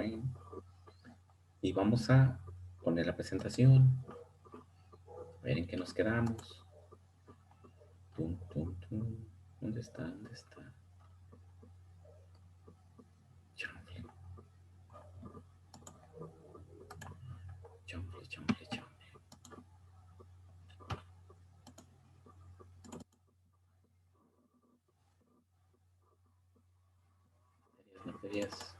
Bueno. Y vamos a poner la presentación. A ver en qué nos quedamos. Tum, tum, tum. ¿Dónde está? ¿Dónde está? Chamble. Chamble, chamble, chamble. Materias.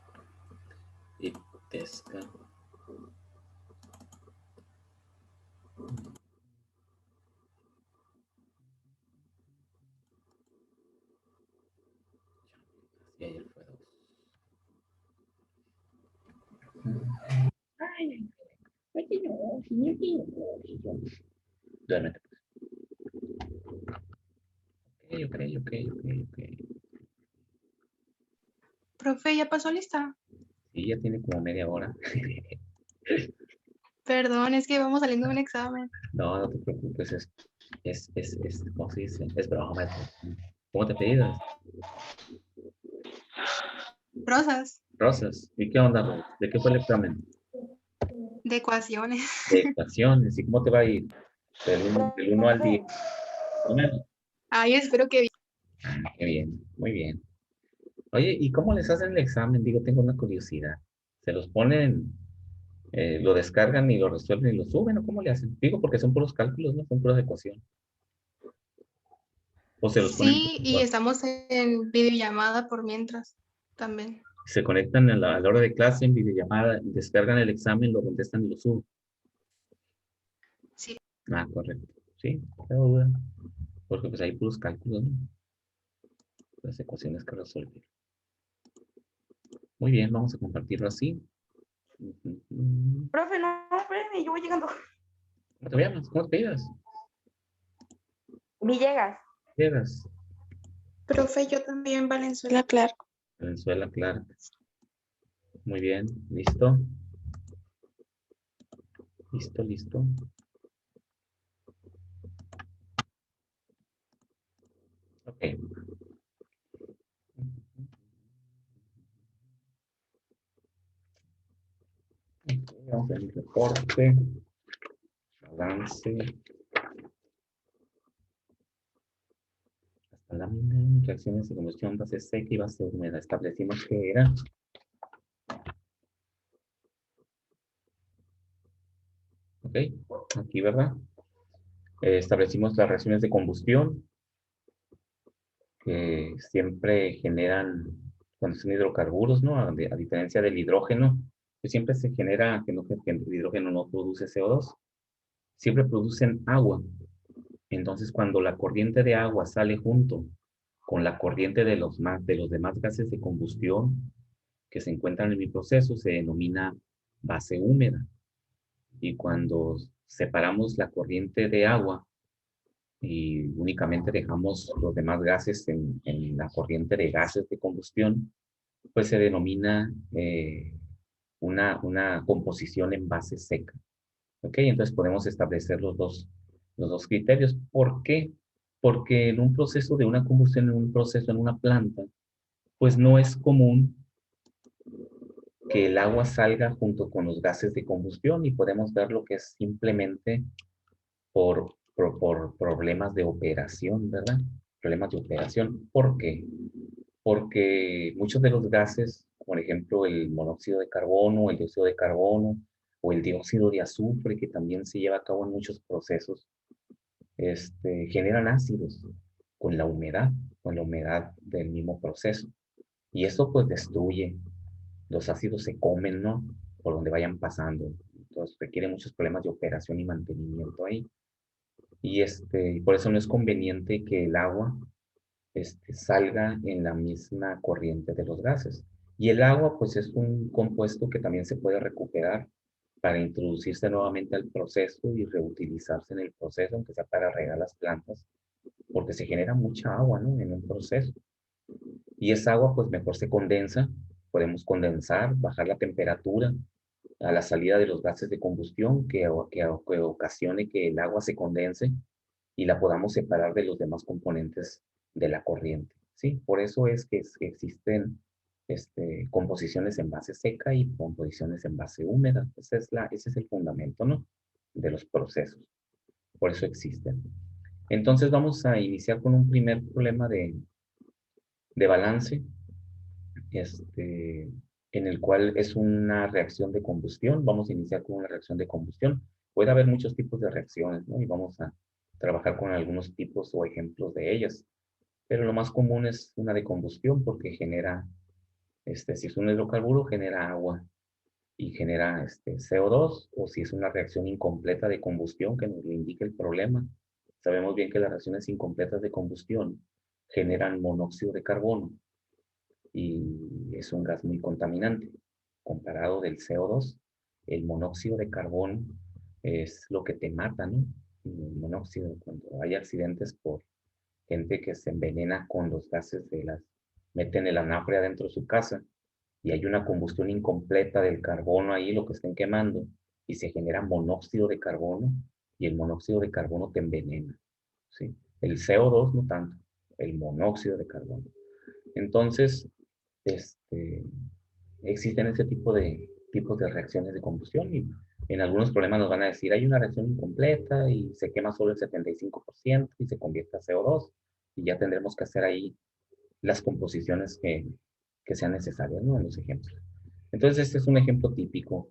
Y pesca. Y ayer fue 2. Ay, oye, no, duérmete. Ok. Profe, ¿ya pasó lista? Sí, ya tiene como media hora. Perdón, es que vamos saliendo de un examen. No, no te preocupes, ¿cómo se dice? Es broma. ¿Cómo te pidas? Rosas, Rosas. ¿Y qué onda, Rosas? ¿De qué fue el examen? de ecuaciones. De ecuaciones. ¿Y cómo te va a ir? Del 1 al 10. Ay, espero que bien. Ah, qué bien, muy bien. Oye, ¿y cómo les hacen el examen? Digo, tengo una curiosidad. ¿Se los ponen, lo descargan y lo resuelven y lo suben o cómo le hacen? Digo, porque son puros cálculos, no son puras ecuaciones. O se los ponen, Sí, y estamos en videollamada por mientras también. se conectan a la hora de clase en videollamada, descargan el examen, lo contestan y lo suben. Sí. Ah, correcto. Sí, no duda. Porque pues hay puros cálculos, ¿no? Las ecuaciones que resolver. Muy bien, vamos a compartirlo así. Profe, no, espérenme, yo voy llegando. ¿Cómo te llamas? ¿Cómo te pidas? Villegas. Llegas. Profe, yo también, Valenzuela Clark. Venezuela, Clark. Muy bien, listo. Listo. Ok. Vamos a ver el reporte, balance, hasta lámina, reacciones de combustión, base seca y base húmeda. Establecimos que era. Ok, aquí, ¿verdad? Establecimos las reacciones de combustión que siempre generan, cuando son hidrocarburos, ¿no? A diferencia del hidrógeno, que siempre se genera, que el hidrógeno no produce CO2, siempre producen agua. Entonces, cuando la corriente de agua sale junto con la corriente de los demás gases de combustión que se encuentran en mi proceso, se denomina base húmeda. Y cuando separamos la corriente de agua y únicamente dejamos los demás gases en la corriente de gases de combustión, pues se denomina una composición en base seca. ¿Ok? Entonces podemos establecer los dos criterios. ¿Por qué? Porque en un proceso de una combustión, en un proceso en una planta, pues no es común que el agua salga junto con los gases de combustión y podemos ver lo que es simplemente por problemas de operación, ¿verdad? Problemas de operación. ¿Por qué? Porque muchos de los gases, por ejemplo, el monóxido de carbono, el dióxido de carbono o el dióxido de azufre, que también se lleva a cabo en muchos procesos, generan ácidos con la humedad del mismo proceso. Y eso pues destruye, los ácidos se comen, ¿no? Por donde vayan pasando. Entonces requiere muchos problemas de operación y mantenimiento ahí. Y por eso no es conveniente que el agua salga en la misma corriente de los gases. Y el agua, pues es un compuesto que también se puede recuperar para introducirse nuevamente al proceso y reutilizarse en el proceso, aunque sea para regar las plantas, porque se genera mucha agua, ¿no? En un proceso. Y esa agua, pues mejor se condensa, podemos condensar, bajar la temperatura a la salida de los gases de combustión que ocasione que el agua se condense y la podamos separar de los demás componentes de la corriente, ¿sí? Por eso es que existen composiciones en base seca y composiciones en base húmeda. Ese es el fundamento, ¿no? De los procesos. Por eso existen. Entonces vamos a iniciar con un primer problema de balance, en el cual es una reacción de combustión. Vamos a iniciar con una reacción de combustión. Puede haber muchos tipos de reacciones, ¿no? Y vamos a trabajar con algunos tipos o ejemplos de ellas. Pero lo más común es una de combustión porque genera, si es un hidrocarburo, genera agua y genera CO2, o si es una reacción incompleta de combustión que nos indica el problema. Sabemos bien que las reacciones incompletas de combustión generan monóxido de carbono y es un gas muy contaminante. Comparado del CO2, el monóxido de carbono es lo que te mata, ¿no? El monóxido, cuando hay accidentes por gente que se envenena con los gases meten el anafre adentro de su casa y hay una combustión incompleta del carbono ahí, lo que estén quemando, y se genera monóxido de carbono, y el monóxido de carbono te envenena, ¿sí? El CO2 no tanto, el monóxido de carbono. Entonces, existen ese tipo de tipos de reacciones de combustión y en algunos problemas nos van a decir, hay una reacción incompleta y se quema solo el 75% y se convierte a CO2 y ya tendremos que hacer ahí las composiciones que sean necesarias, ¿no? En los ejemplos. Entonces, este es un ejemplo típico.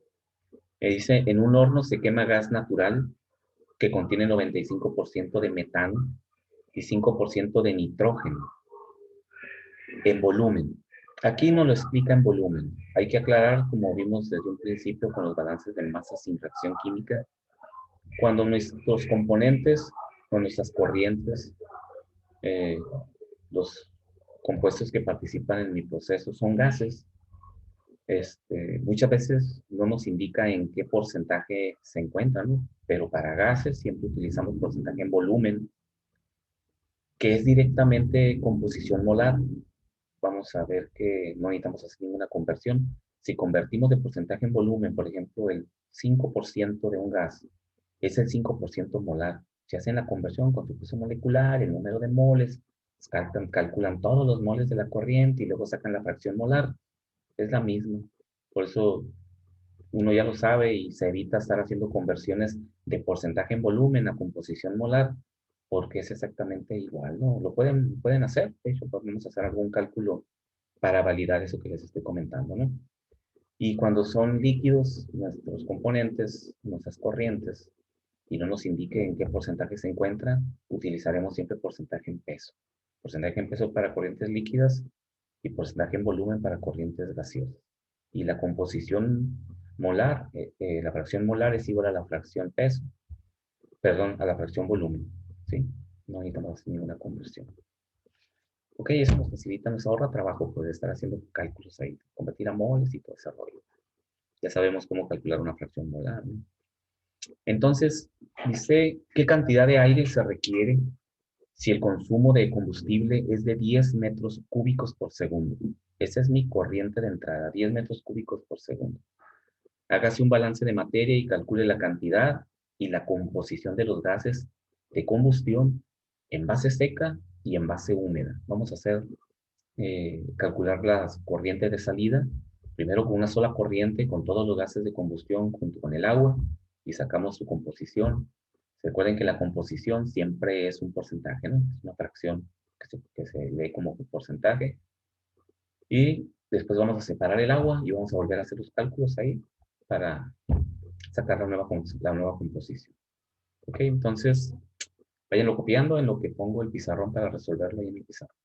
Dice, en un horno se quema gas natural que contiene 95% de metano y 5% de nitrógeno en volumen. Aquí no lo explica en volumen. Hay que aclarar, como vimos desde un principio con los balances de masa sin reacción química, cuando nuestros componentes o nuestras corrientes, eh, los compuestos que participan en mi proceso son gases, muchas veces no nos indica en qué porcentaje se encuentra, ¿no? Pero para gases siempre utilizamos porcentaje en volumen, que es directamente composición molar. Vamos a ver que no necesitamos hacer ninguna conversión. Si convertimos de porcentaje en volumen, por ejemplo, el 5% de un gas es el 5% molar. Si hacen la conversión con su peso molecular, el número de moles, calculan todos los moles de la corriente y luego sacan la fracción molar. Es la misma. Por eso uno ya lo sabe y se evita estar haciendo conversiones de porcentaje en volumen a composición molar, porque es exactamente igual, ¿no? Lo pueden hacer, de hecho, podemos hacer algún cálculo para validar eso que les estoy comentando, ¿no? Y cuando son líquidos, nuestros componentes, nuestras corrientes, y no nos indique en qué porcentaje se encuentra, utilizaremos siempre porcentaje en peso. Porcentaje en peso para corrientes líquidas y porcentaje en volumen para corrientes gaseosas. Y la composición molar, la fracción molar es igual a la fracción peso, perdón, a la fracción volumen, ¿sí? No necesitamos ninguna conversión. Ok, eso nos facilita, nos ahorra trabajo poder estar haciendo cálculos ahí, convertir a moles y todo ese rollo. Ya sabemos cómo calcular una fracción molar, ¿no? Entonces, dice, ¿qué cantidad de aire se requiere si el consumo de combustible es de 10 metros cúbicos por segundo? Esa es mi corriente de entrada, 10 metros cúbicos por segundo. Hágase un balance de materia y calcule la cantidad y la composición de los gases de combustión en base seca y en base húmeda. Vamos a calcular las corrientes de salida, primero con una sola corriente, con todos los gases de combustión junto con el agua, y sacamos su composición. Recuerden que la composición siempre es un porcentaje, ¿no? Es una fracción que se lee como porcentaje. Y después vamos a separar el agua y vamos a volver a hacer los cálculos ahí para sacar la nueva composición. Ok, entonces váyanlo copiando en lo que pongo el pizarrón para resolverlo ahí en el pizarrón.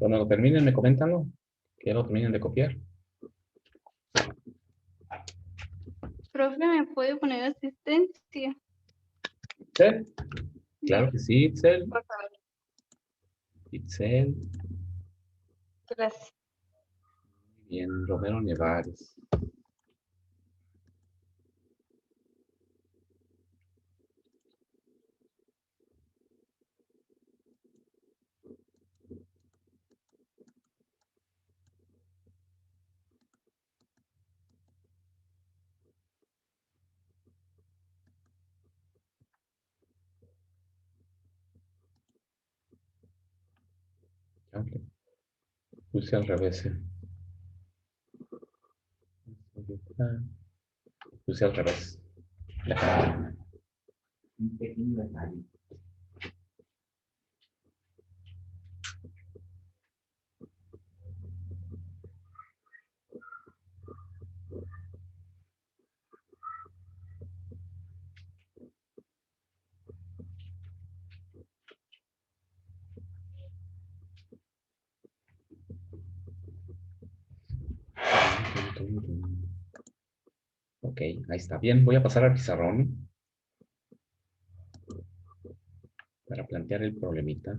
Cuando lo terminen, me comentanlo. Que ya lo terminen de copiar. Profe, ¿me puede poner asistencia? ¿Sí? Claro que sí, Itzel. Por favor. Itzel. Gracias. Bien, Romero Nevares. Ok. Puse al revés. Puse al revés. Un pequeño detalle. Ok, ahí está. Bien, voy a pasar al pizarrón para plantear el problemita.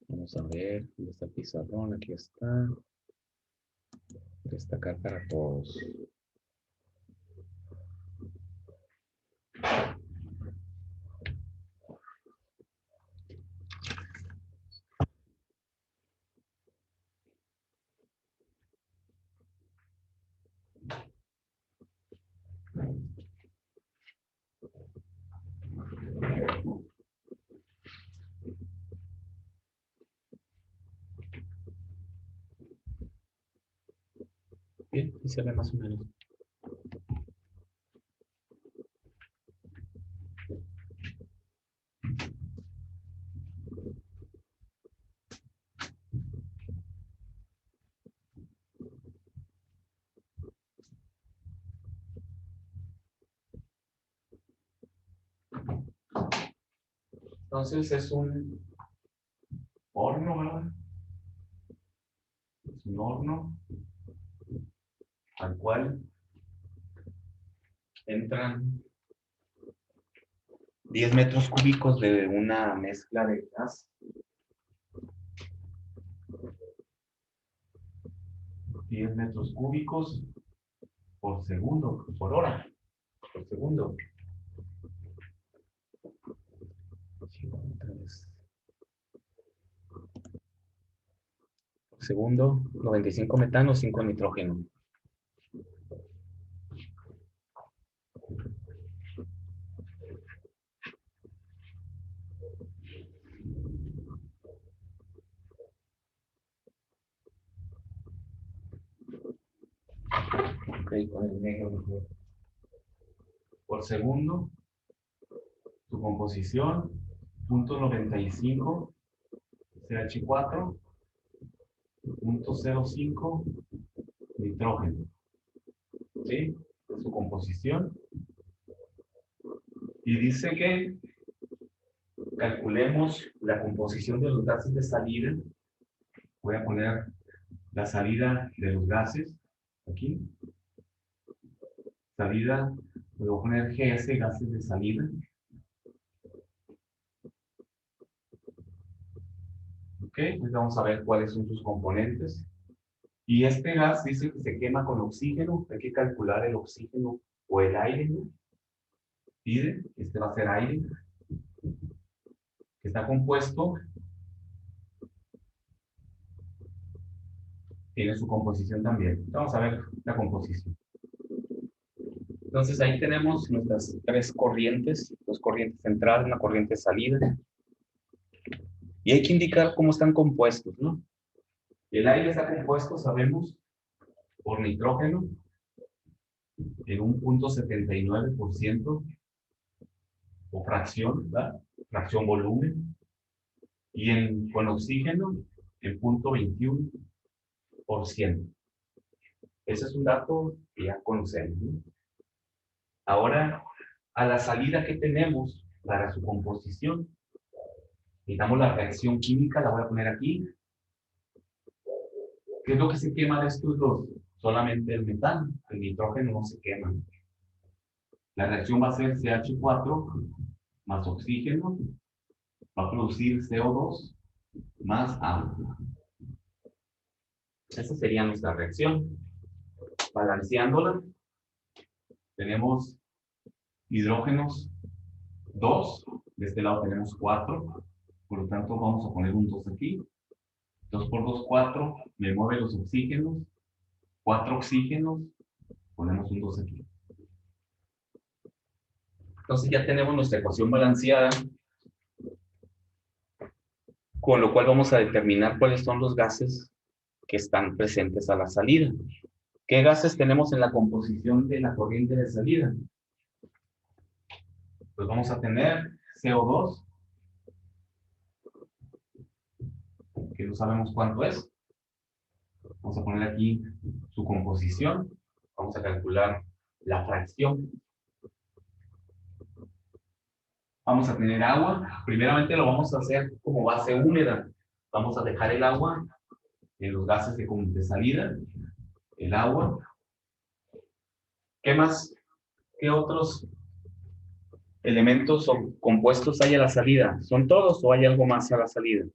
Vamos a ver, ¿dónde está el pizarrón? Aquí está. Destacar para todos. Bien, y se ve más o menos. Entonces es un horno, ¿verdad? Es un horno al cual entran 10 metros cúbicos de una mezcla de gas. 10 metros cúbicos por segundo, por hora, por segundo. Por segundo, 95 metano, 5 nitrógeno. Ok, con el negro. Por segundo, su composición, 0.95 CH4, 0.05 nitrógeno. ¿Sí? De su composición. Y dice que calculemos la composición de los gases de salida. Voy a poner la salida de los gases aquí. Salida, voy a poner GS, gases de salida. Ok, pues vamos a ver cuáles son sus componentes. Y este gas dice que se quema con oxígeno. Hay que calcular el oxígeno o el aire, ¿no? Pide, este va a ser aire, que está compuesto, tiene su composición también. Vamos a ver la composición. Entonces ahí tenemos nuestras tres corrientes, dos corrientes de entrada, una corriente de salida. Y hay que indicar cómo están compuestos, ¿no? El aire está compuesto, sabemos, por nitrógeno, en un 0.79% o fracción, ¿verdad? Fracción volumen. Y con oxígeno, el 0.21%. Ese es un dato que ya conocemos, ¿no? Ahora, a la salida que tenemos para su composición, necesitamos la reacción química, la voy a poner aquí. ¿Qué es lo que se quema de estos dos? Solamente el metano. El nitrógeno no se quema. La reacción va a ser CH4 más oxígeno. Va a producir CO2 más agua. Esa sería nuestra reacción. Balanceándola, tenemos hidrógenos 2. De este lado tenemos 4. Por lo tanto, vamos a poner un 2 aquí. 2 por 2, 4. Me mueve los oxígenos. 4 oxígenos. Ponemos un 2 aquí. Entonces ya tenemos nuestra ecuación balanceada, con lo cual vamos a determinar cuáles son los gases que están presentes a la salida. ¿Qué gases tenemos en la composición de la corriente de salida? Pues vamos a tener CO2, que no sabemos cuánto es. Vamos a poner aquí su composición. Vamos a calcular la fracción. Vamos a tener agua. Primeramente lo vamos a hacer como base húmeda. Vamos a dejar el agua en los gases de salida. El agua. ¿Qué más? ¿Qué otros elementos o compuestos hay a la salida? ¿Son todos o hay algo más a la salida?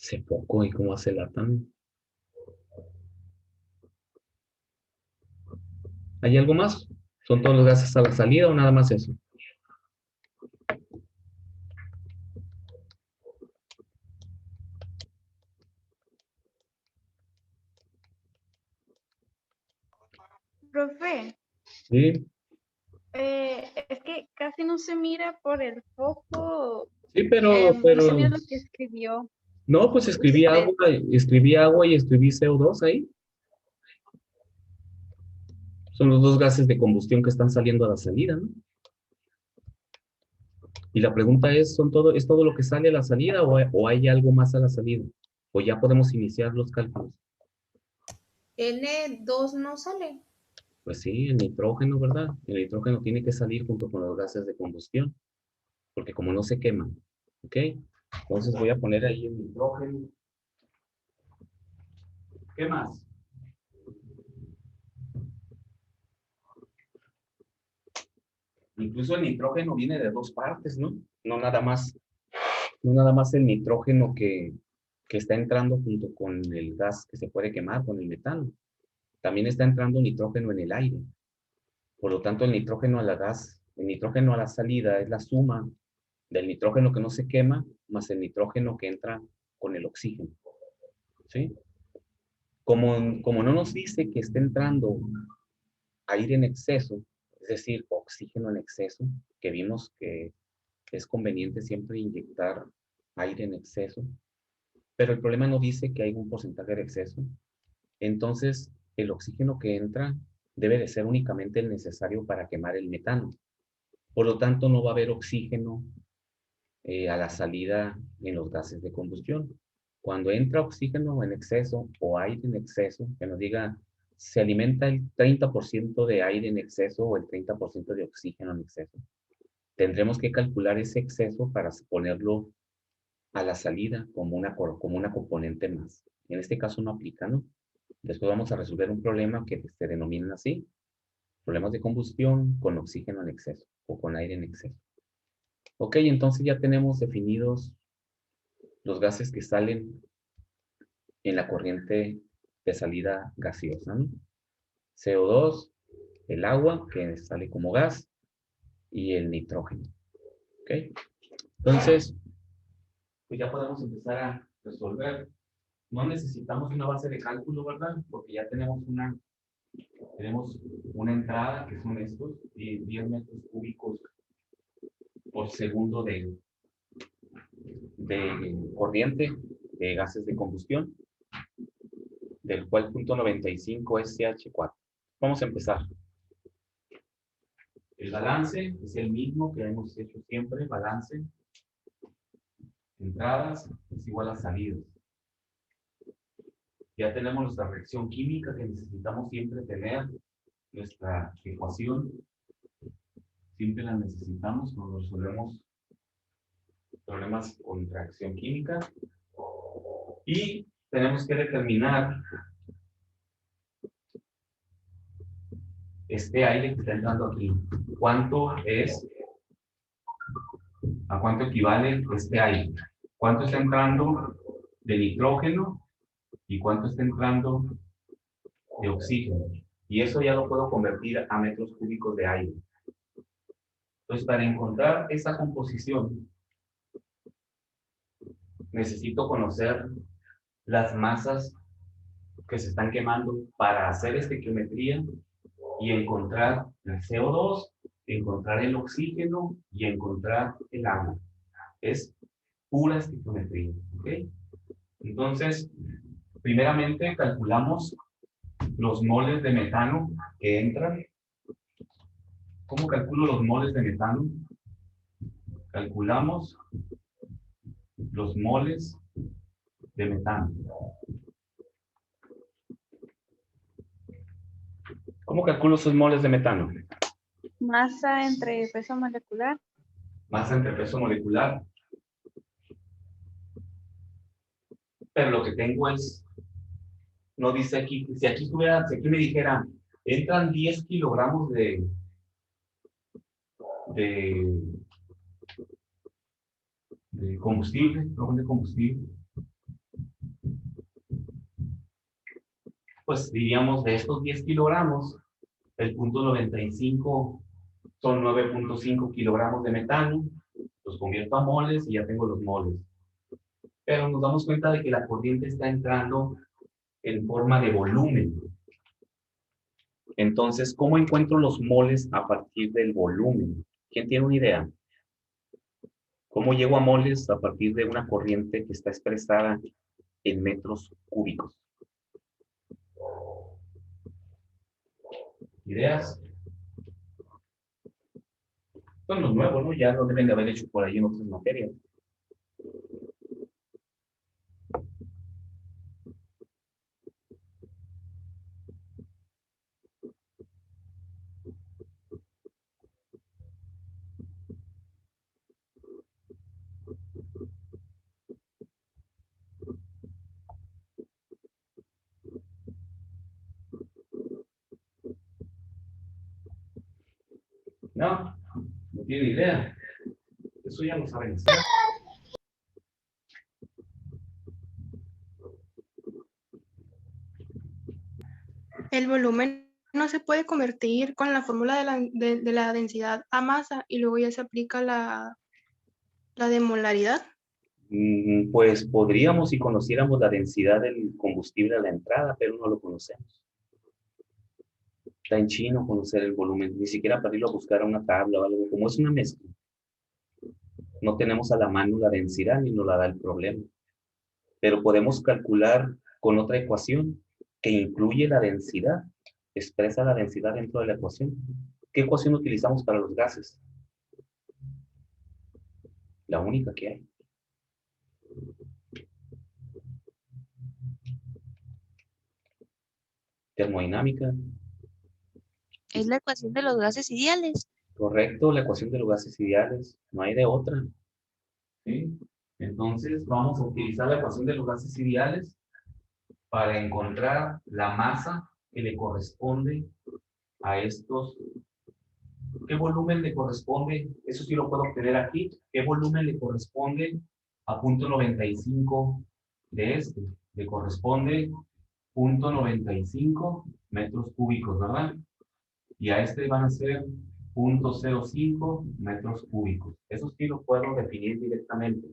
Hace poco, ¿y cómo hace la tan? ¿Hay algo más? ¿Son todos los gases a la salida o nada más eso? Profe, Sí, es que casi no se mira por el foco, sí, pero no se mira lo que escribió no, pues escribí usted. agua y escribí CO2 ahí. Son los dos gases de combustión que están saliendo a la salida, ¿no? Y la pregunta es, ¿es todo lo que sale a la salida o hay algo más a la salida? O ya podemos iniciar los cálculos. N2 no sale. Pues sí, el nitrógeno, ¿verdad? El nitrógeno tiene que salir junto con los gases de combustión, porque como no se queman, ¿ok? Entonces voy a poner ahí el nitrógeno. ¿Qué más? Incluso el nitrógeno viene de dos partes, ¿no? No nada más el nitrógeno que está entrando junto con el gas que se puede quemar, con el metano. También está entrando nitrógeno en el aire. Por lo tanto, el nitrógeno el nitrógeno a la salida es la suma del nitrógeno que no se quema más el nitrógeno que entra con el oxígeno. ¿Sí? Como no nos dice que esté entrando aire en exceso, es decir, oxígeno en exceso, que vimos que es conveniente siempre inyectar aire en exceso, pero el problema no dice que hay un porcentaje de exceso. Entonces, el oxígeno que entra debe de ser únicamente el necesario para quemar el metano. Por lo tanto, no va a haber oxígeno a la salida en los gases de combustión. Cuando entra oxígeno en exceso o aire en exceso, que nos diga, se alimenta el 30% de aire en exceso o el 30% de oxígeno en exceso. Tendremos que calcular ese exceso para ponerlo a la salida como una componente más. En este caso no aplica, ¿no? Después vamos a resolver un problema que se denominan así, problemas de combustión con oxígeno en exceso o con aire en exceso. Ok, entonces ya tenemos definidos los gases que salen en la corriente de salida gaseosa, ¿no? CO2, el agua que sale como gas y el nitrógeno. ¿Ok? Entonces, pues ya podemos empezar a resolver. No necesitamos una base de cálculo, ¿verdad? Porque ya tenemos una entrada que son estos 10 metros cúbicos por segundo de corriente de gases de combustión, del cual 0.95 es CH4. Vamos a empezar. El balance es el mismo que hemos hecho siempre, balance. Entradas es igual a salidas. Ya tenemos nuestra reacción química que necesitamos siempre tener, nuestra ecuación siempre las necesitamos cuando resolvemos problemas con reacción química. Y tenemos que determinar este aire que está entrando aquí. ¿Cuánto es? ¿A cuánto equivale este aire? ¿Cuánto está entrando de nitrógeno y cuánto está entrando de oxígeno? Y eso ya lo puedo convertir a metros cúbicos de aire. Entonces, para encontrar esa composición, necesito conocer las masas que se están quemando para hacer estequiometría y encontrar el CO2, encontrar el oxígeno y encontrar el agua. Es pura estequiometría, ¿ok? Entonces, primeramente calculamos los moles de metano que entran. ¿Cómo calculo los moles de metano? Calculamos los moles de metano. ¿Cómo calculo esos moles de metano? Masa entre peso molecular. Masa entre peso molecular. Pero lo que tengo es, no dice aquí, si aquí me dijera, entran 10 kilogramos de combustible, ¿no? De combustible. Pues diríamos de estos 10 kilogramos, el punto 95 son 9.5 kilogramos de metano, los convierto a moles y ya tengo los moles. Pero nos damos cuenta de que la corriente está entrando en forma de volumen. Entonces, ¿cómo encuentro los moles a partir del volumen? ¿Quién tiene una idea? ¿Cómo llego a moles a partir de una corriente que está expresada en metros cúbicos? ¿Ideas? Son los nuevos, ¿no? Ya lo deben de haber hecho por ahí en otras materias. No, no tiene idea. Eso ya lo saben hacer. El volumen no se puede convertir con la fórmula de la densidad a masa y luego ya se aplica la de molaridad. Pues podríamos si conociéramos la densidad del combustible a la entrada, pero no lo conocemos. Está en chino conocer el volumen, ni siquiera para irlo a buscar a una tabla o algo, como es una mezcla. No tenemos a la mano la densidad ni nos la da el problema. Pero podemos calcular con otra ecuación que incluye la densidad, expresa la densidad dentro de la ecuación. ¿Qué ecuación utilizamos para los gases? La única que hay. Termodinámica. Es la ecuación de los gases ideales. Correcto, la ecuación de los gases ideales. No hay de otra. ¿Sí? Entonces vamos a utilizar la ecuación de los gases ideales para encontrar la masa que le corresponde a estos. ¿Qué volumen le corresponde? Eso sí lo puedo obtener aquí. ¿Qué volumen le corresponde a punto 95 de este? Le corresponde punto 95 metros cúbicos, ¿verdad? Y a este van a ser 0.05 metros cúbicos. Eso sí lo puedo definir directamente.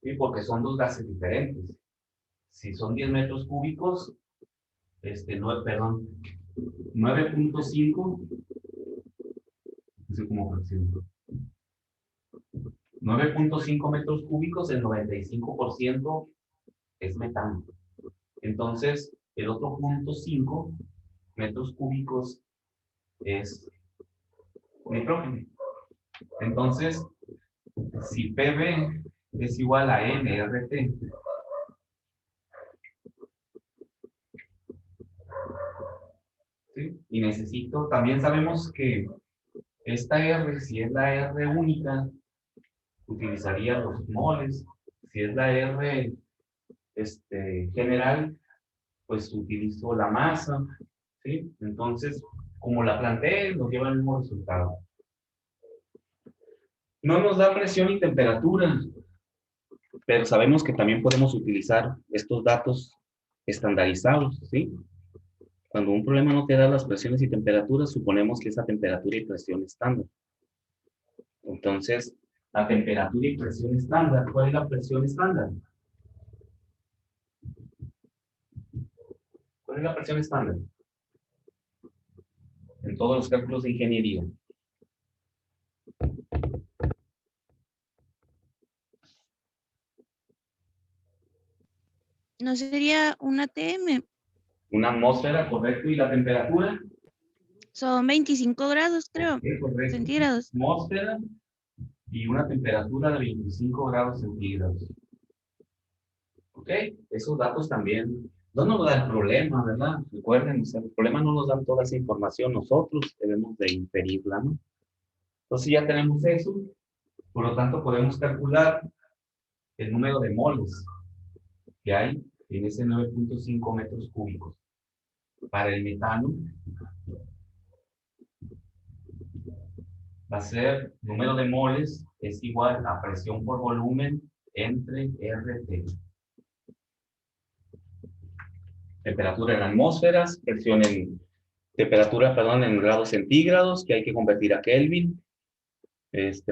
¿Sí? Porque son dos gases diferentes. Si son 10 metros cúbicos, 9.5, no sé cómo fracción. 9.5 metros cúbicos, el 95% es metano. Entonces, el otro 0.5 metros cúbicos es nitrógeno. Entonces, si PV es igual a nRT, ¿sí? Y necesito, también sabemos que Esta R, si es la R única, utilizaría los moles. Si es la R general, pues utilizo la masa, ¿sí? Entonces, como la planteé, nos lleva al mismo resultado. No nos da presión y temperatura, pero sabemos que también podemos utilizar estos datos estandarizados, ¿sí? Cuando un problema no te da las presiones y temperaturas, suponemos que esa temperatura y presión estándar. Entonces, la temperatura y presión estándar, ¿cuál es la presión estándar? ¿Cuál es la presión estándar? En todos los cálculos de ingeniería. ¿No sería una TM? Una atmósfera, correcto, y la temperatura. Son 25 grados, creo, Ok, correcto. centígrados. Atmósfera y una temperatura de 25 grados centígrados. Ok, esos datos también no nos da el problema, ¿verdad? Recuerden, o sea, el problema no nos dan toda esa información, nosotros debemos de inferirla, ¿no? Entonces ya tenemos eso, por lo tanto podemos calcular el número de moles que hay en ese 9.5 metros cúbicos. Para el metano va a ser número de moles es igual a presión por volumen entre RT. Temperatura en atmósferas, temperatura, en grados centígrados, que hay que convertir a Kelvin.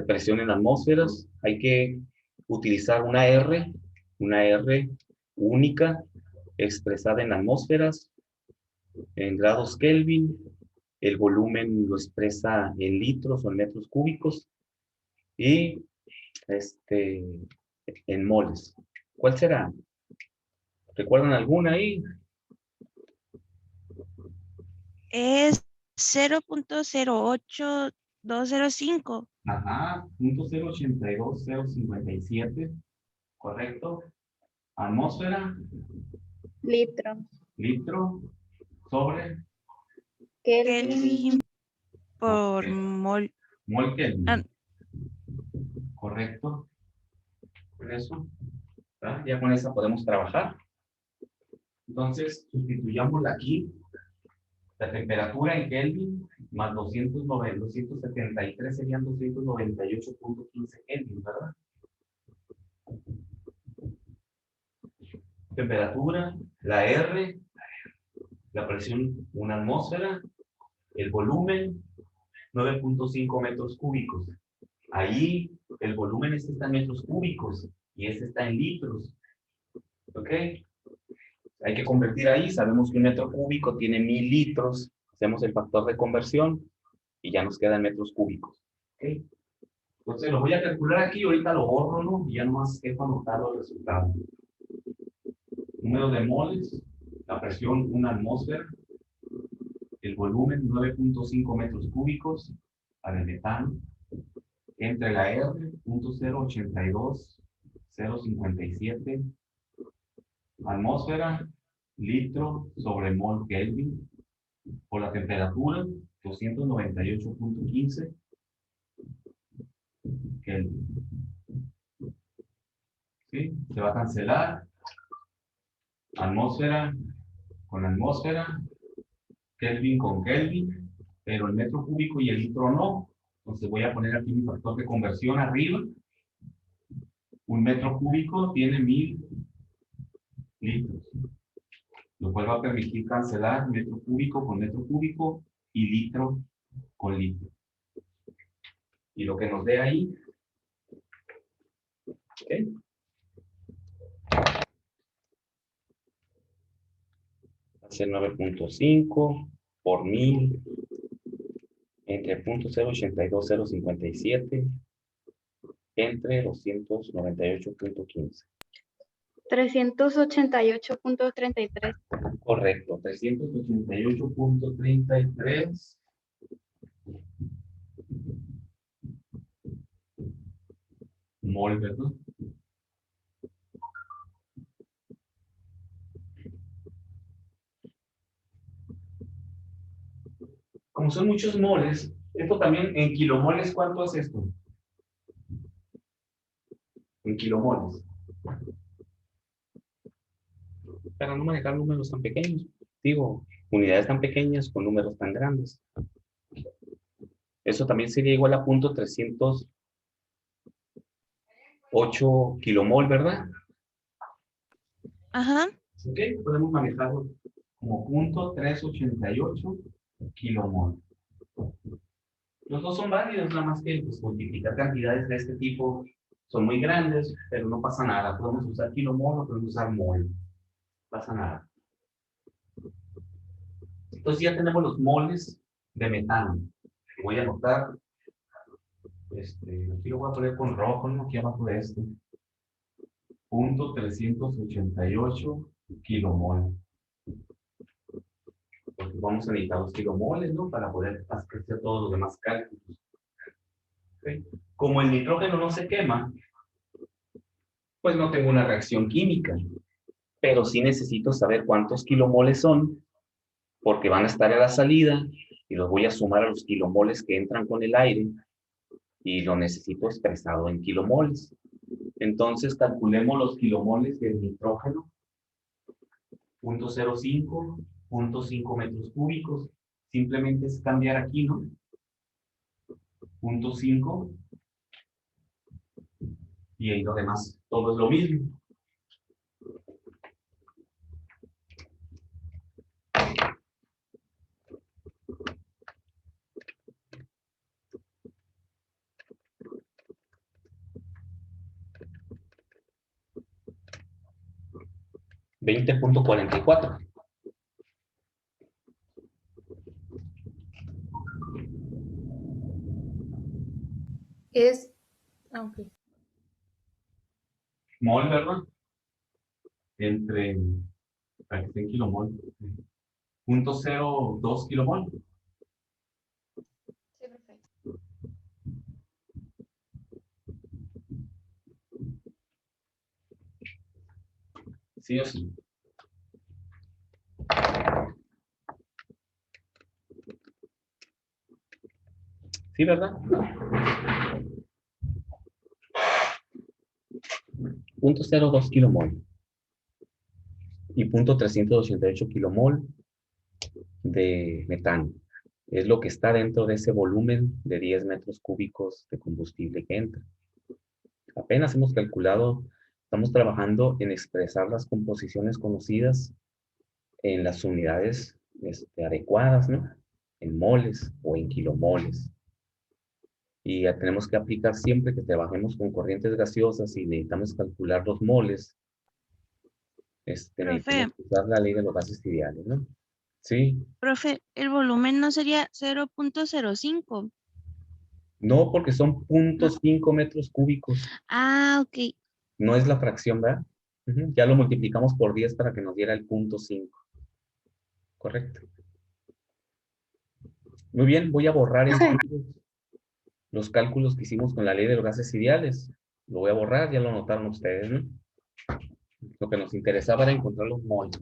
Presión en atmósferas, hay que utilizar una R única, expresada en atmósferas, en grados Kelvin. El volumen lo expresa en litros o en metros cúbicos. Y en moles. ¿Cuál será? ¿Recuerdan alguna ahí? Es 0.08205. Ajá, 0.082057, correcto. Atmósfera, Litro. litro, sobre, Kelvin por ok, mol. mol Kelvin, Ah, correcto. Con eso, ¿verdad? Ya con esa podemos trabajar. Entonces, sustituyámosla aquí. La temperatura en Kelvin más 273 serían 298.15 Kelvin, ¿verdad? Temperatura, la R, la presión, una atmósfera, el volumen, 9.5 metros cúbicos. Ahí el volumen está en metros cúbicos y este está en litros. ¿Ok? Hay que convertir ahí, sabemos que un metro cúbico tiene 1000 litros, hacemos el factor de conversión y ya nos quedan metros cúbicos. ¿Ok? Entonces lo voy a calcular aquí, ahorita lo borro, ¿no? Y ya nomás dejo anotado el resultado. Número de moles, la presión, una atmósfera, el volumen, 9.5 metros cúbicos para el metano, entre la R, 0.082057, atmósfera, litro sobre mol Kelvin, por la temperatura, 298.15 Kelvin. ¿Sí? Se va a cancelar. Atmósfera con atmósfera, Kelvin con Kelvin, pero el metro cúbico y el litro no. Entonces voy a poner aquí mi factor de conversión arriba. Un metro cúbico tiene 1000 litros, lo cual va a permitir cancelar metro cúbico y litro con litro. Y lo que nos dé ahí, ¿okay? Hace 9.5 por 1000 entre 0.082057 entre 298.15. 388.33. Correcto, 388.33 mol, ¿verdad? Como son muchos moles, Esto también en kilomoles, ¿cuánto es esto? En kilomoles. Para no manejar números tan pequeños. Digo, unidades tan pequeñas con números tan grandes. Eso también sería igual a 0.308 kilomol, ¿verdad? Ajá. Ok, podemos manejarlo como 0.388 kilomol. Los dos son válidos, nada más que pues, multiplicar cantidades de este tipo son muy grandes, pero no pasa nada. Podemos usar kilomol o podemos usar mol. No pasa nada. Entonces ya tenemos los moles de metano. Voy a anotar. Aquí lo voy a poner con rojo, ¿no? Aquí abajo de esto. 0.388 kilomol. Porque vamos a necesitar los kilomoles, ¿no? Para poder hacer todos los demás cálculos. ¿Okay? Como el nitrógeno no se quema, pues no tengo una reacción química. Pero sí necesito saber cuántos kilomoles son, porque van a estar a la salida y los voy a sumar a los kilomoles que entran con el aire y lo necesito expresado en kilomoles. Entonces calculemos los kilomoles del nitrógeno. 0.05, 0.5 metros cúbicos. Simplemente es cambiar aquí, ¿no? 0.5 y ahí lo demás, todo es lo mismo. $20.44. Es, ok. Mol, ¿verdad? Entre, para que esté en kilomol, 0.02 kilomol. Sí, perfecto. Sí o sí. Sí, ¿verdad? 0.02 kilomol. Y 0.388 kilomol de metano. Es lo que está dentro de ese volumen de 10 metros cúbicos de combustible que entra. Apenas hemos calculado, estamos trabajando en expresar las composiciones conocidas en las unidades adecuadas, ¿no? En moles o en kilomoles. Y ya tenemos que aplicar siempre que trabajemos con corrientes gaseosas y necesitamos calcular los moles, Profe, necesitamos usar la ley de los gases ideales, ¿no? Sí, profe, el volumen no sería 0.05. no porque son No. 0.5 metros cúbicos, Ah, ok. no es la fracción, ¿verdad? Ya lo multiplicamos por 10 para que nos diera el 0.5. Correcto. Muy bien, voy a borrar entonces los cálculos que hicimos con la ley de los gases ideales. Lo voy a borrar, ya lo notaron ustedes, ¿no? Lo que nos interesaba era encontrar los moles.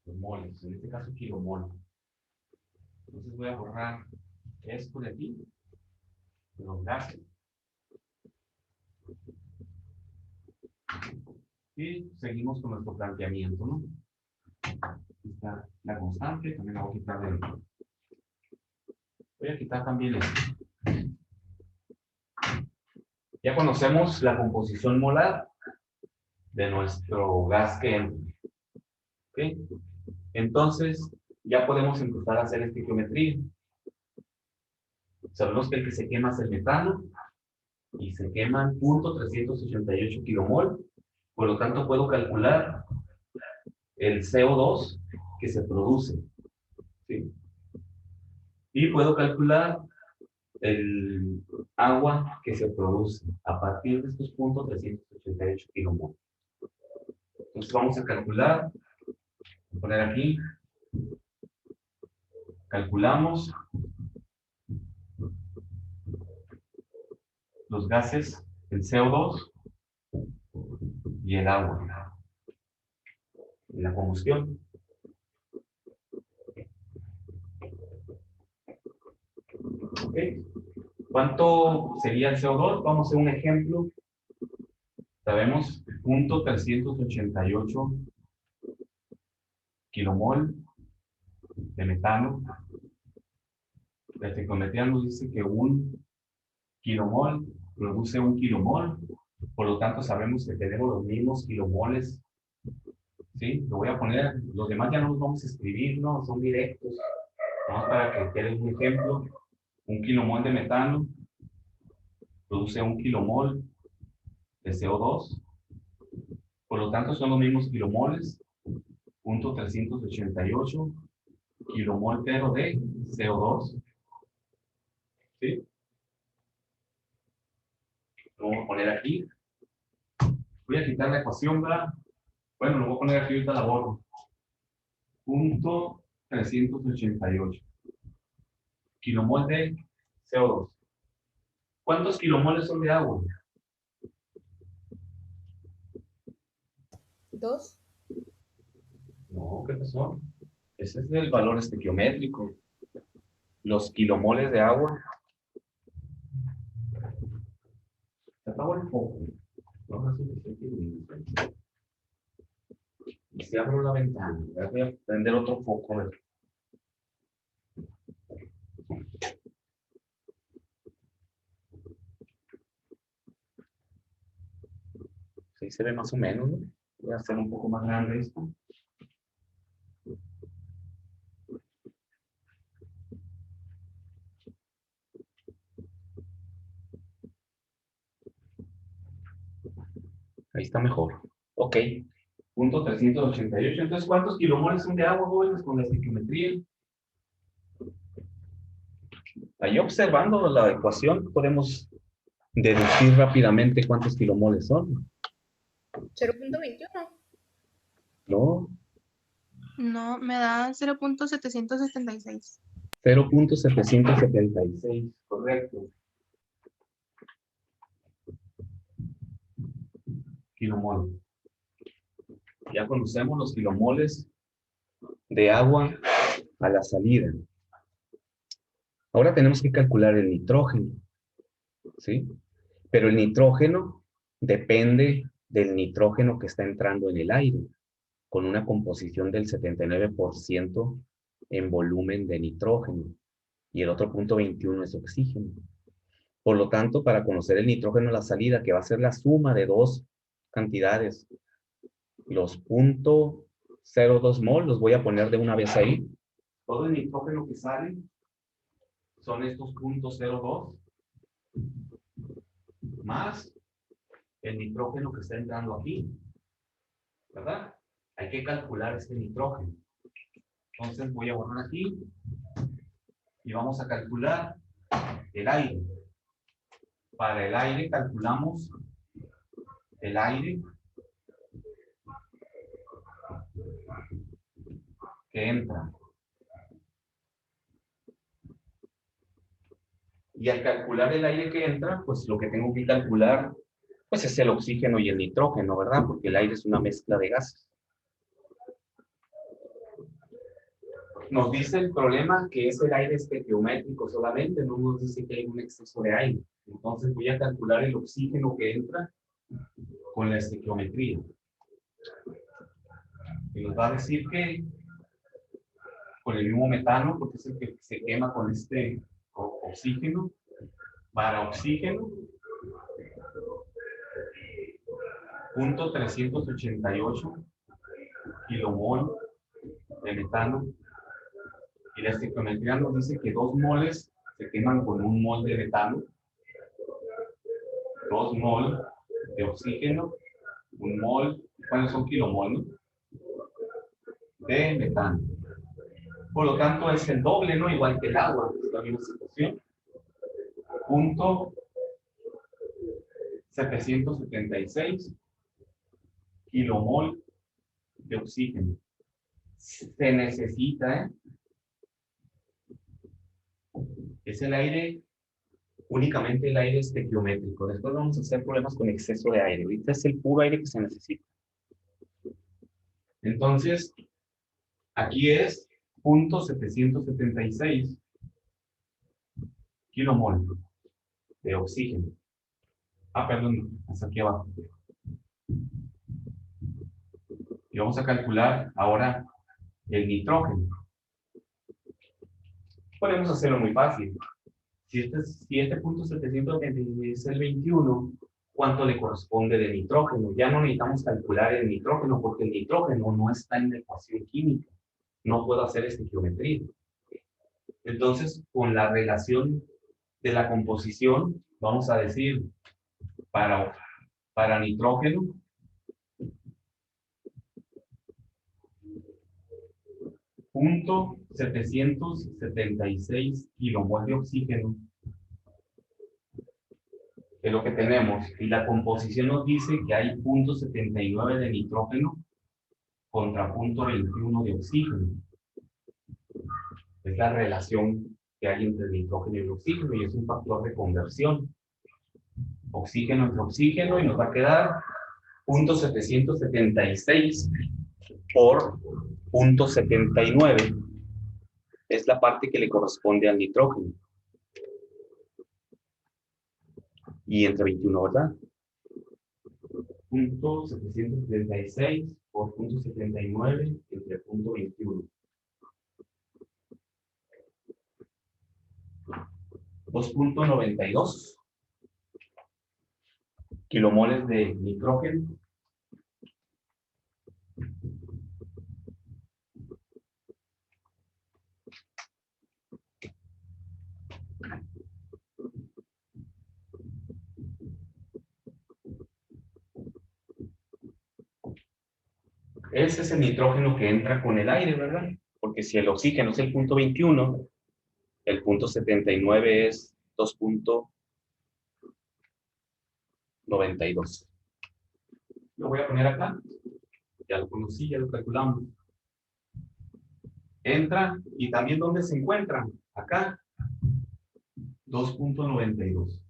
Los moles, en este caso kilomol. Entonces voy a borrar esto de aquí, los gases. Y seguimos con nuestro planteamiento, ¿no? Aquí está la constante, también la voy a quitar de... Voy a quitar también esto. Ya conocemos la composición molar de nuestro gas que entra. ¿Ok? Entonces, ya podemos empezar a hacer estequiometría. Sabemos que el que se quema es el metano y se queman 0.388 kilomol. Por lo tanto, puedo calcular el CO2 que se produce. ¿Sí? Y puedo calcular el agua que se produce a partir de estos 0.388 kilomol. Entonces vamos a calcular, voy a poner aquí, calculamos los gases, el CO2 y el agua en la combustión. ¿Ok? ¿Cuánto sería el CO2? Vamos a hacer un ejemplo. Sabemos, 0.388 kilomol de metano. La estequiometría nos dice que un kilomol produce un kilomol. Por lo tanto, sabemos que tenemos los mismos kilomoles. ¿Sí? Lo voy a poner. Los demás ya no los vamos a escribir, ¿no? Son directos. Vamos para que quede un ejemplo. Un kilomol de metano produce un kilomol de CO2. Por lo tanto, son los mismos kilomoles. 0.388 kilomol pero de CO2. ¿Sí? Lo vamos a poner aquí. Voy a quitar la ecuación, ¿verdad? Bueno, lo voy a poner aquí, ahorita la borro. 0.388 kilomol de CO2. ¿Cuántos kilomoles son de agua? 2. No, ¿qué pasó? Ese es el valor estequiométrico. Los kilomoles de agua. Se apagó el foco. No es suficiente. Y si abro la ventana, voy a prender otro foco. A ver. Sí, se ve más o menos, ¿no? Voy a hacer un poco más grande esto. Ahí está mejor. Ok. 0.388. Entonces, ¿cuántos kilomoles son de agua, jóvenes, con la estequiometría? Ahí observando la ecuación podemos deducir rápidamente cuántos kilomoles son. 0.21. ¿No? No, me da 0.776. 0.776, correcto. Kilomol. Ya conocemos los kilomoles de agua a la salida. Ahora tenemos que calcular el nitrógeno, ¿sí? Pero el nitrógeno depende del nitrógeno que está entrando en el aire, con una composición del 79% en volumen de nitrógeno, y el otro 0.21 es oxígeno. Por lo tanto, para conocer el nitrógeno a la salida, que va a ser la suma de dos cantidades, los 0.02 mol, los voy a poner de una vez ahí. Todo el nitrógeno que sale son estos 0.02 más el nitrógeno que está entrando aquí, ¿verdad? Hay que calcular este nitrógeno. Entonces voy a borrar aquí y vamos a calcular el aire. Para el aire calculamos el aire que entra. Y al calcular el aire que entra, pues lo que tengo que calcular pues es el oxígeno y el nitrógeno, ¿verdad? Porque el aire es una mezcla de gases. Nos dice el problema que es el aire estequiométrico solamente, no nos dice que hay un exceso de aire. Entonces voy a calcular el oxígeno que entra con la estequiometría. Y nos va a decir que con el mismo metano, porque es el que se quema con este oxígeno, para oxígeno, 0.388 kilomol de metano. Y la estequiometría nos dice que 2 moles se queman con 1 mol de metano, 2 mol de oxígeno, 1 mol, ¿cuáles son kilomol, no? De metano. Por lo tanto, es el doble, ¿no? Igual que el agua, es la misma situación. 0.776 kilomol de oxígeno. Se necesita, es el aire, únicamente el aire estequiométrico. Después vamos a hacer problemas con exceso de aire. Ahorita es el puro aire que se necesita. Entonces, aquí es 0.776 kilomol de oxígeno. Ah, perdón, hasta aquí abajo. Y vamos a calcular ahora el nitrógeno. Podemos hacerlo muy fácil. Si este punto 726 es el 21, ¿cuánto le corresponde de nitrógeno? Ya no necesitamos calcular el nitrógeno porque el nitrógeno no está en la ecuación química. No puedo hacer estequiometría. Entonces, con la relación de la composición, vamos a decir, para nitrógeno, punto 776 kilomol de oxígeno es lo que tenemos. Y la composición nos dice que hay punto 79 de nitrógeno contra punto 21 de oxígeno. Es la relación que hay entre el nitrógeno y el oxígeno y es un factor de conversión. Oxígeno entre oxígeno y nos va a quedar punto 776 por punto 79. Es la parte que le corresponde al nitrógeno. Y entre 21, ¿verdad? Punto 776 por punto 79 entre punto 21. 2.92 kilomoles de nitrógeno. Ese es el nitrógeno que entra con el aire, ¿verdad? Porque si el oxígeno es el punto 21, el punto 79 es 2.92. Lo voy a poner acá. Ya lo conocí, ya lo calculamos. Entra y también ¿dónde se encuentra? Acá. 2.92.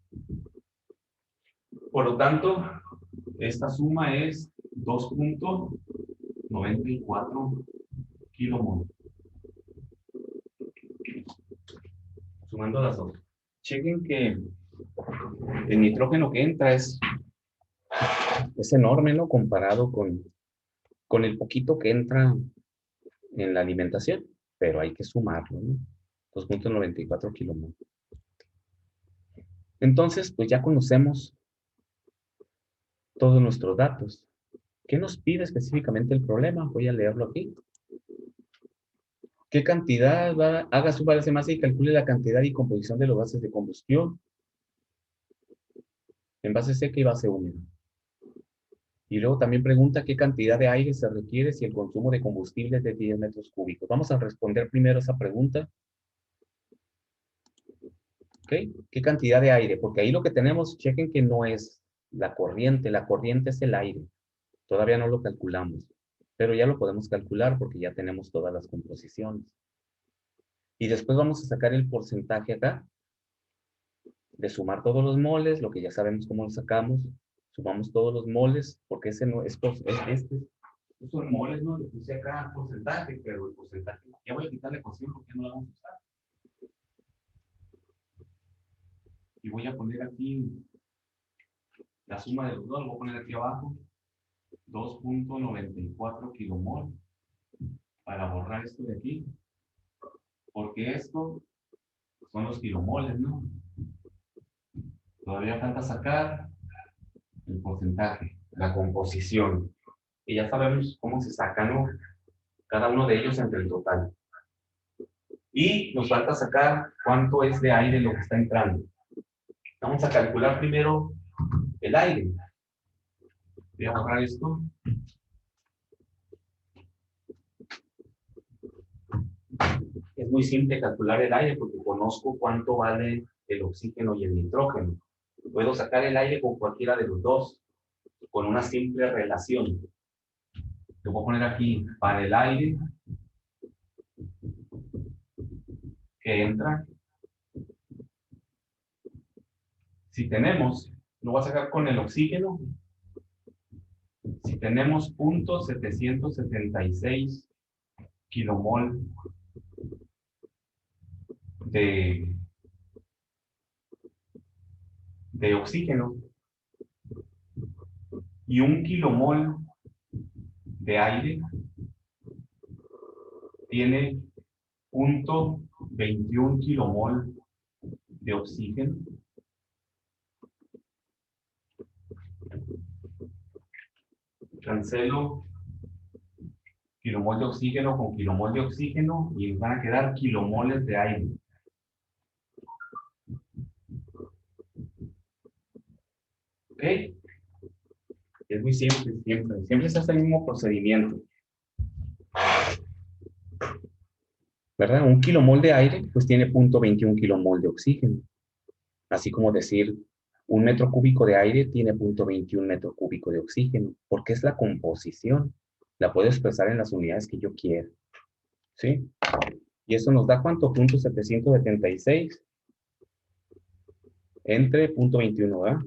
Por lo tanto, esta suma es 2.94 kilomol. Sumando las dos. Chequen que el nitrógeno que entra es enorme, ¿no? Comparado con el poquito que entra en la alimentación. Pero hay que sumarlo, ¿no? 2.94 kilomol. Entonces, pues ya conocemos todos nuestros datos. ¿Qué nos pide específicamente el problema? Voy a leerlo aquí. ¿Qué cantidad haga su balance de masa y calcule la cantidad y composición de los gases de combustión en base seca y base húmeda? Y luego también pregunta qué cantidad de aire se requiere si el consumo de combustible es de 10 metros cúbicos. Vamos a responder primero esa pregunta. ¿Ok? ¿Qué cantidad de aire? Porque ahí lo que tenemos, chequen que no es la corriente es el aire. Todavía no lo calculamos, pero ya lo podemos calcular porque ya tenemos todas las composiciones. Y después vamos a sacar el porcentaje acá, de sumar todos los moles, lo que ya sabemos cómo lo sacamos, sumamos todos los moles, porque ese no, estos son moles, ¿no? Le puse acá porcentaje, pero el porcentaje, ya voy a quitar la ecuación porque no la vamos a usar. Y voy a poner aquí la suma de los dos, lo voy a poner aquí abajo, 2.94 kilomol, para borrar esto de aquí, porque esto son los kilomoles, ¿no? Todavía falta sacar el porcentaje, la composición. Y ya sabemos cómo se saca, ¿no? Cada uno de ellos entre el total. Y nos falta sacar cuánto es de aire lo que está entrando. Vamos a calcular primero el aire. Voy a borrar esto. Es muy simple calcular el aire porque conozco cuánto vale el oxígeno y el nitrógeno. Puedo sacar el aire con cualquiera de los dos, con una simple relación. Lo voy a poner aquí para el aire que entra. Si tenemos, lo voy a sacar con el oxígeno. Si tenemos 0.776 kilomol de de oxígeno y 1 kilomol de aire tiene 0.21 kilomol de oxígeno. Cancelo kilomol de oxígeno con kilomol de oxígeno y van a quedar kilomoles de aire. ¿Ok? Es muy simple, siempre se hace el mismo procedimiento. ¿Verdad? 1 kilomol de aire pues tiene 0.21 kilomol de oxígeno. Así como decir 1 metro cúbico de aire tiene 0.21 metro cúbico de oxígeno, porque es la composición. La puedo expresar en las unidades que yo quiera. ¿Sí? Y eso nos da ¿cuánto? 0.776 entre 0.21, ¿verdad?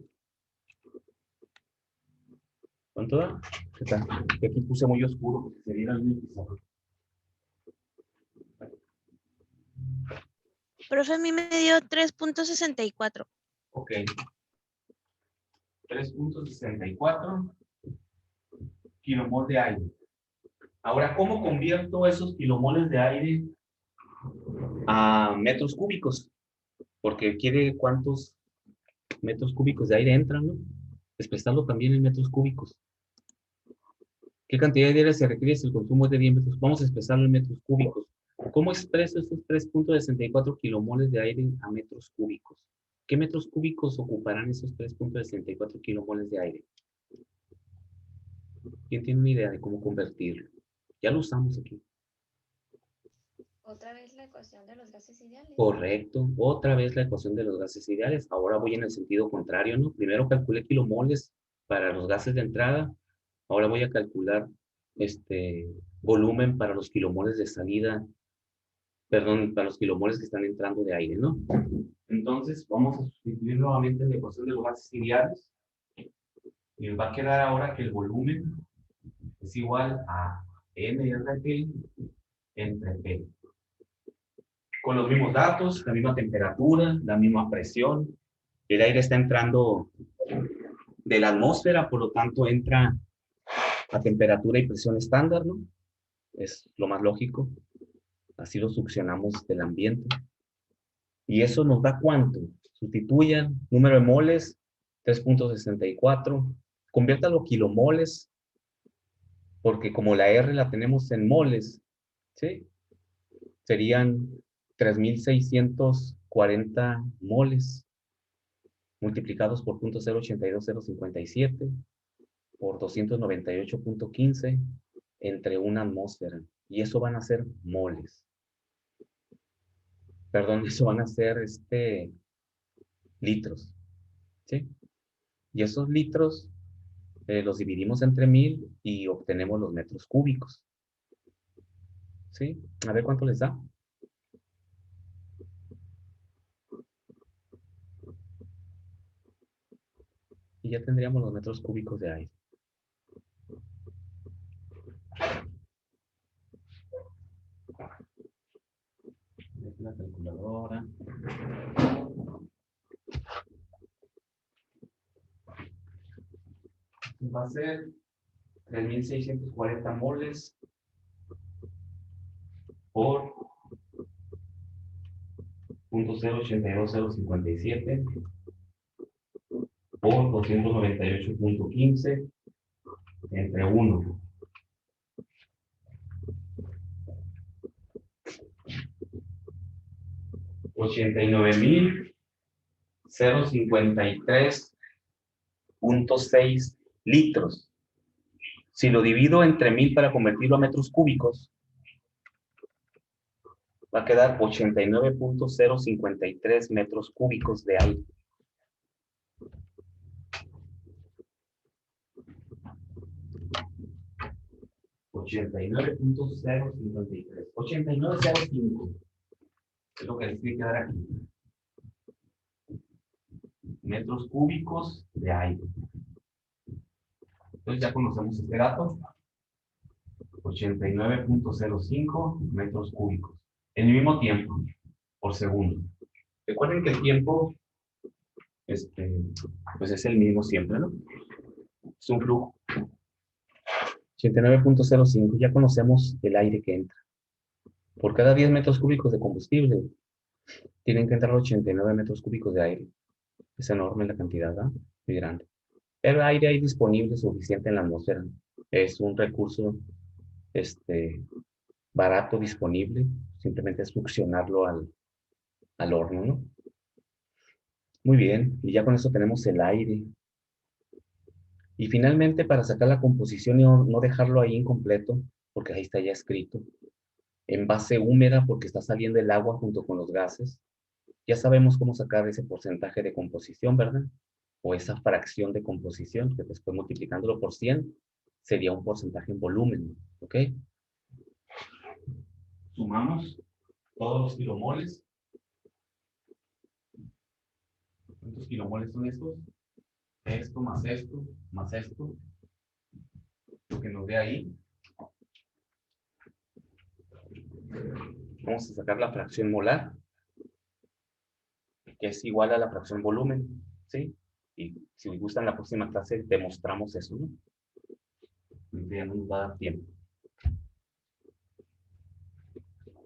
¿Cuánto da? ¿Qué tal? Que aquí puse muy oscuro porque sería el mismo pizarrón. Profe, a mí me dio 3.64. Ok. 3.64 kilomol de aire. Ahora, ¿cómo convierto esos kilomoles de aire a metros cúbicos? Porque quiere cuántos metros cúbicos de aire entran, ¿no? Expresarlo también en metros cúbicos. ¿Qué cantidad de aire se requiere si el consumo es de 10 metros? Vamos a expresarlo en metros cúbicos. ¿Cómo expreso estos 3.64 kilomoles de aire a metros cúbicos? ¿Qué metros cúbicos ocuparán esos 3.64 kilomoles de aire? ¿Quién tiene una idea de cómo convertirlo? Ya lo usamos aquí. Otra vez la ecuación de los gases ideales. Correcto. Otra vez la ecuación de los gases ideales. Ahora voy en el sentido contrario, ¿no? Primero calculé kilomoles para los gases de entrada. Ahora voy a calcular volumen para los kilomoles de salida. Perdón, para los kilomoles que están entrando de aire, ¿no? Entonces, vamos a sustituir nuevamente en la ecuación de los gases ideales. Y nos va a quedar ahora que el volumen es igual a nRT entre P. Con los mismos datos, la misma temperatura, la misma presión. El aire está entrando de la atmósfera, por lo tanto entra a temperatura y presión estándar, ¿no? Es lo más lógico. Así lo succionamos del ambiente. Y eso nos da ¿cuánto? Sustituyan número de moles, 3.64. Conviértalo a kilomoles, porque como la R la tenemos en moles, ¿sí? Serían 3.640 moles multiplicados por 0.082057 por 298.15 entre una atmósfera. Y eso van a ser moles. Perdón, eso van a ser litros. ¿Sí? Y esos litros los dividimos entre 1000 y obtenemos los metros cúbicos. ¿Sí? A ver cuánto les da. Y ya tendríamos los metros cúbicos de aire. La calculadora. Va a ser 3.640 moles por 0.082057 por 298.15 entre 1. $89,053.6 litros. Si lo divido entre 1000 para convertirlo a metros cúbicos, va a quedar 89.053 metros cúbicos de aire. $89.053. 89.05 es lo que les tiene que dar aquí. Metros cúbicos de aire. Entonces ya conocemos este dato. 89.05 metros cúbicos. En el mismo tiempo, por segundo. Recuerden que el tiempo pues es el mismo siempre, ¿no? Es un flujo. 89.05, ya conocemos el aire que entra. Por cada 10 metros cúbicos de combustible, tienen que entrar 89 metros cúbicos de aire. Es enorme la cantidad, ¿verdad? Muy grande. Pero aire hay disponible suficiente en la atmósfera. Es un recurso barato, disponible. Simplemente es succionarlo al horno, ¿no? Muy bien, y ya con eso tenemos el aire. Y finalmente, para sacar la composición y no dejarlo ahí incompleto, porque ahí está ya escrito, en base húmeda, porque está saliendo el agua junto con los gases, ya sabemos cómo sacar ese porcentaje de composición, ¿verdad? O esa fracción de composición, que después multiplicándolo por 100, sería un porcentaje en volumen, ¿ok? Sumamos todos los kilomoles. ¿Cuántos kilomoles son estos? Esto más esto, más esto. Lo que nos dé ahí. Vamos a sacar la fracción molar, que es igual a la fracción volumen, ¿sí? Y si les gusta en la próxima clase demostramos eso, ¿no? Ya no nos va a dar tiempo.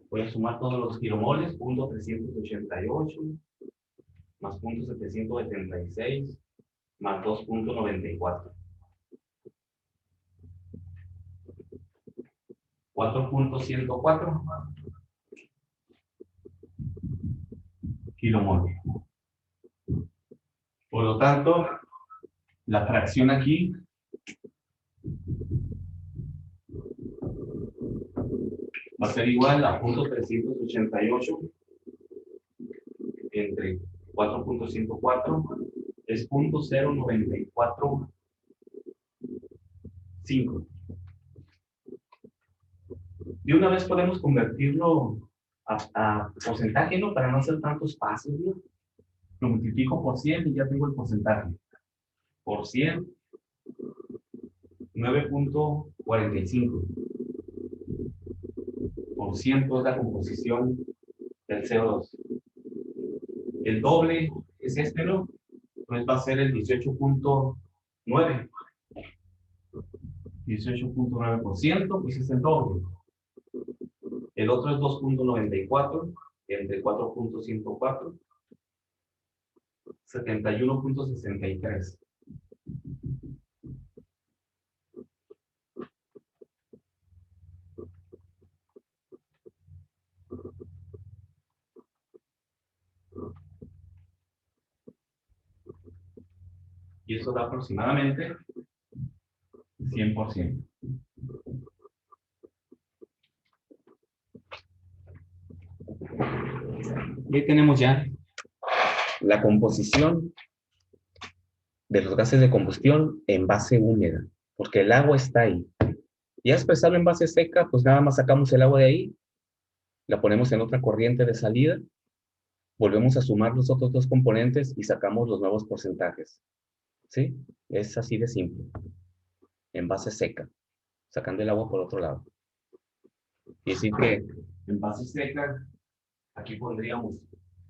Voy a sumar todos los kilomoles, punto 388, más punto 776, más 2.94. 4.104 kilomoles. Por lo tanto, la fracción aquí va a ser igual a punto 388 entre 4.104 es punto 0.945. De una vez podemos convertirlo a porcentaje, ¿no? Para no hacer tantos pasos, ¿no? Lo multiplico por 100 y ya tengo el porcentaje. Por 100, 9.45. Por ciento es la composición del CO2. El doble es este, ¿no? Entonces va a ser el 18.9. 18.9%, pues es el doble. El otro es 2.94 entre 4.104. 71.63. Y eso da aproximadamente 100%. Y ahí tenemos ya la composición de los gases de combustión en base húmeda, porque el agua está ahí. Y a expresarlo en base seca, pues nada más sacamos el agua de ahí, la ponemos en otra corriente de salida, volvemos a sumar los otros dos componentes y sacamos los nuevos porcentajes. ¿Sí? Es así de simple. En base seca, sacando el agua por otro lado. Y así que en base seca, aquí pondríamos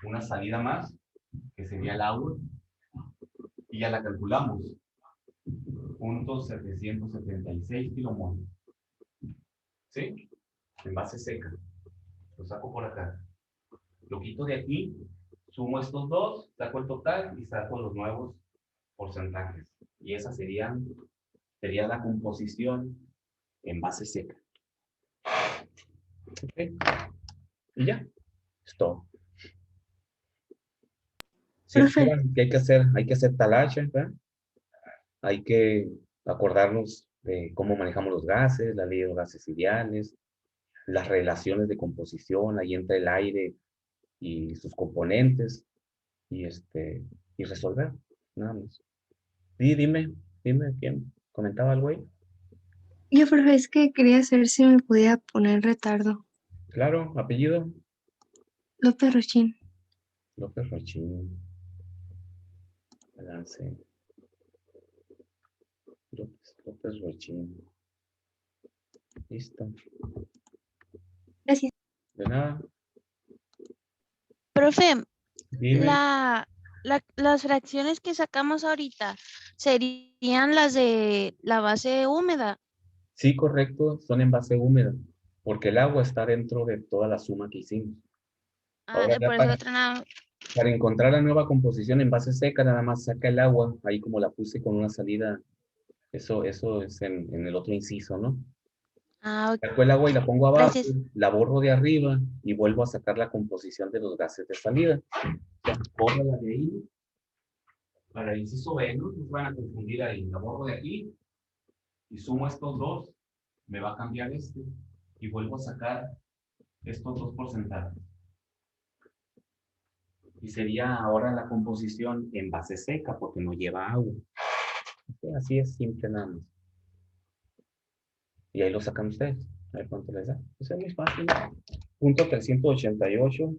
una salida más, que sería el agua, y ya la calculamos. Punto 776 kilomoles. ¿Sí? En base seca. Lo saco por acá. Lo quito de aquí, sumo estos dos, saco el total y saco los nuevos porcentajes. Y esa sería la composición en base seca. ¿Okay? Y ya. Es todo. Sí, Profe. que hay que hacer talacha, ¿verdad? Hay que acordarnos de cómo manejamos los gases, la ley de los gases ideales, las relaciones de composición, ahí entra el aire y sus componentes, y resolver, nada más. Sí, dime, ¿quién comentaba algo ahí? Yo, profe, es que quería saber si me podía poner retardo. Claro, apellido. López Rochín. López Rochín. Balance. López Rochín. Listo. Gracias. De nada. Profe, Dime. las fracciones que sacamos ahorita serían las de la base húmeda. Sí, correcto, son en base húmeda, porque el agua está dentro de toda la suma que hicimos. Ahora ya Por eso otra nada. para encontrar la nueva composición en base seca, nada más saca el agua, ahí como la puse con una salida, eso es en el otro inciso, ¿no? Ok, Saco el agua y la pongo abajo, gracias. la borro de arriba y vuelvo a sacar la composición de los gases de salida. Ya, bórrala de ahí. Para el inciso B, no se van a confundir ahí. La borro de aquí y sumo estos dos, me va a cambiar este y vuelvo a sacar estos dos porcentajes. Y sería ahora la composición en base seca porque no lleva agua. Así es simple nada más. Y ahí lo sacan ustedes. A ver cuánto les da. Eso es muy fácil. Punto 388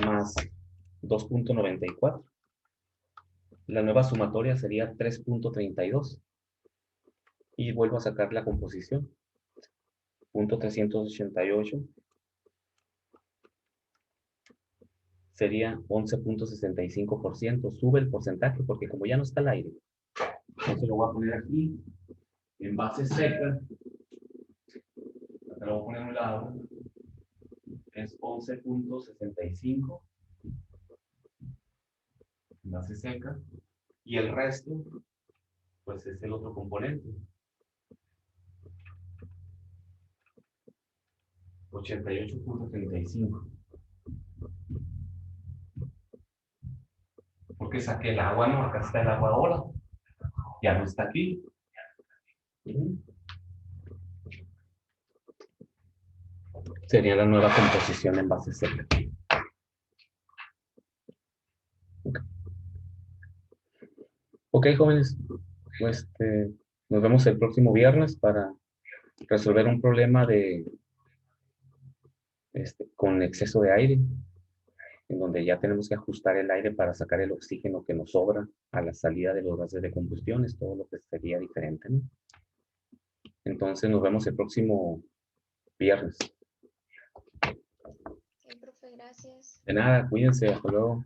más 2.94. La nueva sumatoria sería 3.32. Y vuelvo a sacar la composición. Punto 388 sería 11.65%. Sube el porcentaje porque como ya no está al aire. Entonces lo voy a poner aquí en base seca. Lo voy a poner a un lado. Es 11.65 en base seca. Y el resto, pues es el otro componente. 88.35. Porque saqué el agua, no, acá está el agua ahora. Ya no está aquí. Sería la nueva composición en base seca. Ok, jóvenes. Nos vemos el próximo viernes para resolver un problema con exceso de aire, en donde ya tenemos que ajustar el aire para sacar el oxígeno que nos sobra a la salida de los gases de combustión, es todo lo que sería diferente, ¿no? Entonces nos vemos el próximo viernes. Sí, profe, gracias. De nada, cuídense, hasta luego.